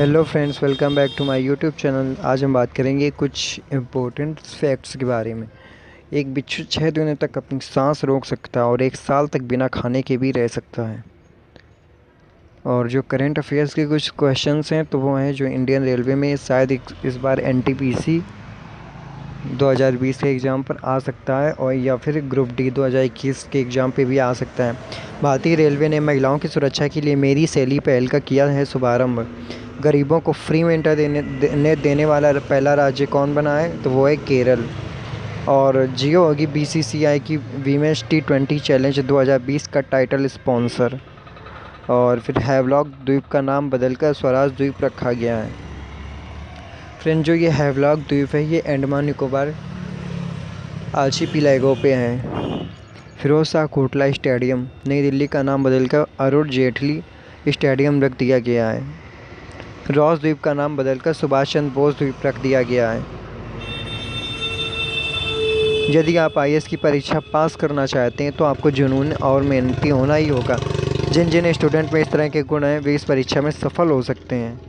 Hello friends, welcome back to my YouTube channel. आज हम बात करेंगे कुछ इम्पोर्टेंट फैक्ट्स के बारे में। एक बिच्छू 6 दिनों तक अपनी सांस रोक सकता है और 1 साल तक बिना खाने के भी रह सकता है। और जो करंट अफेयर्स के कुछ क्वेश्चंस हैं तो वो हैं जो इंडियन रेलवे में शायद इस बार एनटीपीसी 2020 के एग्ज़ाम पर आ सकता है, और या फिर ग्रुप डी 2021 के एग्ज़ाम पे भी आ सकता है। भारतीय रेलवे ने महिलाओं की सुरक्षा के लिए मेरी सैली पहल का किया है शुभारंभ। गरीबों को फ्री में इंटर देने वाला पहला राज्य कौन बना है, तो वो है केरल। और जियो होगी बीसीसीआई की वीमेंस T20 चैलेंज 2020 का टाइटल स्पॉन्सर। और फिर हैवलॉक द्वीप का नाम बदलकर स्वराज द्वीप रखा गया है। फ्रेंड, जो ये हैवलॉक द्वीप है ये अंडमान निकोबार आर्चिपिएलागो पे है। फिरोज शाह कोटला स्टेडियम नई दिल्ली का नाम बदलकर अरुण जेटली स्टेडियम रख दिया गया है। रॉस द्वीप का नाम बदलकर सुभाष चंद्र बोस द्वीप रख दिया गया है। यदि आप आईएएस की परीक्षा पास करना चाहते हैं तो आपको जुनून और मेहनती होना ही होगा। जिन जिन स्टूडेंट में इस तरह के गुण हैं वे इस परीक्षा में सफल हो सकते हैं।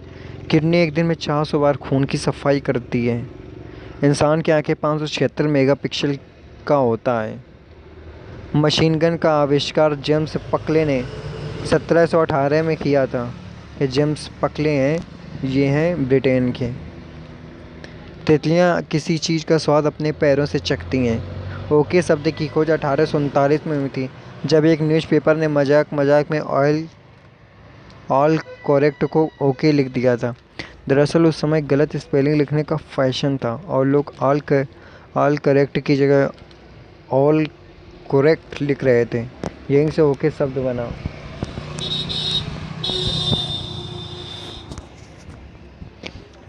किडनी एक दिन में 400 बार खून की सफाई करती है। इंसान की आंखें 576 मेगापिक्सल का होता है। मशीन गन का आविष्कार जेम्स पकले ने 1718 में किया था। ये जेम्स पकले हैं, ये हैं ब्रिटेन के। तितलियाँ किसी चीज़ का स्वाद अपने पैरों से चखती हैं। ओके शब्द की खोज 1839 में हुई थी, जब एक न्यूज़पेपर ने मजाक में ऑल करेक्ट को ओके लिख दिया था। दरअसल उस समय गलत स्पेलिंग लिखने का फैशन था और लोग ऑल करेक्ट की जगह ऑल करेक्ट लिख रहे थे। यहीं से ओके शब्द बना।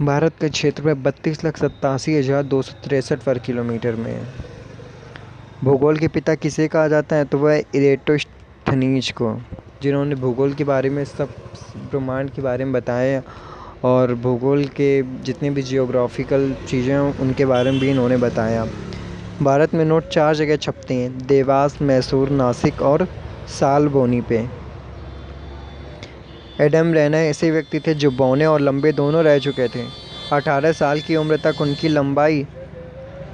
भारत का क्षेत्र में 32,87,263 वर्ग किलोमीटर में है। भूगोल के पिता किसे कहा जाता है, तो वह इरेटोस्थनीज को, जिन्होंने भूगोल के बारे में सब ब्रह्मांड के बारे में बताया और भूगोल के जितने भी जियोग्राफिकल चीज़ें हैं उनके बारे में भी इन्होंने बताया। भारत में नोट 4 जगह छपते हैं, देवास, मैसूर, नासिक और सालबोनी पे। एडम रेना ऐसे व्यक्ति थे जो बौने और लंबे दोनों रह चुके थे। 18 साल की उम्र तक उनकी लंबाई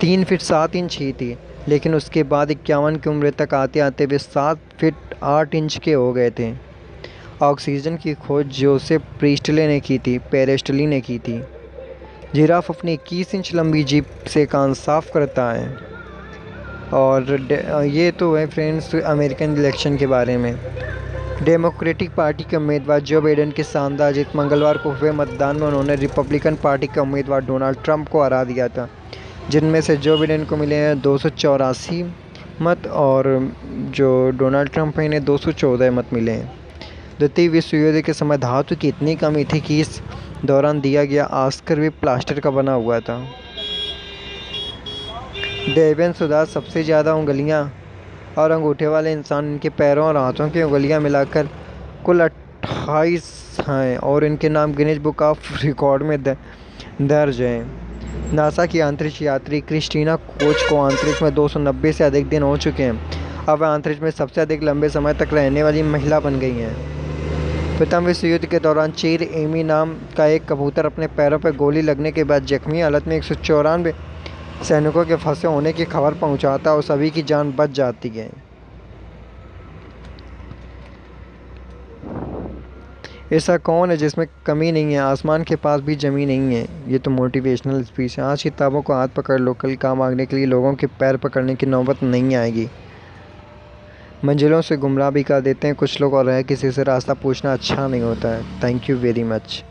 3 फीट 7 इंच ही थी, लेकिन उसके बाद 51 की उम्र तक आते आते वे 7 फीट 8 इंच के हो गए थे। ऑक्सीजन की खोज जोसेफ पेरेस्टली ने की थी। जिराफ अपनी 21 इंच लंबी जीभ से कान साफ करता है। और ये तो है फ्रेंड्स अमेरिकन इलेक्शन के बारे में। डेमोक्रेटिक पार्टी के उम्मीदवार जो बाइडेन की शानदार जीत। मंगलवार को हुए मतदान में उन्होंने रिपब्लिकन पार्टी के उम्मीदवार डोनाल्ड ट्रंप को हरा दिया था, जिनमें से जो बाइडेन को मिले हैं 284 मत और जो डोनाल्ड ट्रंप हैं इन्हें 214 मत मिले हैं। द्वितीय विश्व युद्ध के समय धातु की इतनी कमी थी कि इस दौरान दिया गया ऑस्कर भी प्लास्टर का बना हुआ था। डेविन सुदार सबसे ज़्यादा उंगलियां और अंगूठे वाले इंसान, इनके पैरों और हाथों की उंगलियां मिलाकर कुल 28 हैं और इनके नाम गिनीज बुक ऑफ रिकॉर्ड में दर्ज हैं। नासा की अंतरिक्ष यात्री क्रिस्टीना कोच को अंतरिक्ष में 290 से अधिक दिन हो चुके हैं। अब वह अंतरिक्ष में सबसे अधिक लंबे समय तक रहने वाली महिला बन गई हैं। प्रथम विश्व युद्ध के दौरान चेर एमी नाम का एक कबूतर अपने पैरों पर गोली लगने के बाद जख्मी हालत में 194 सैनिकों के फंसे होने की खबर पहुंचाता और सभी की जान बच जाती है। ऐसा कौन है जिसमें कमी नहीं है, आसमान के पास भी जमीन नहीं है। ये तो मोटिवेशनल स्पीच है। आज किताबों को हाथ पकड़ लो, कल काम मांगने के लिए लोगों के पैर पकड़ने की नौबत नहीं आएगी। मंजिलों से गुमराह भी कर देते हैं कुछ लोग, और है किसी से रास्ता पूछना अच्छा नहीं होता है। Thank you very much.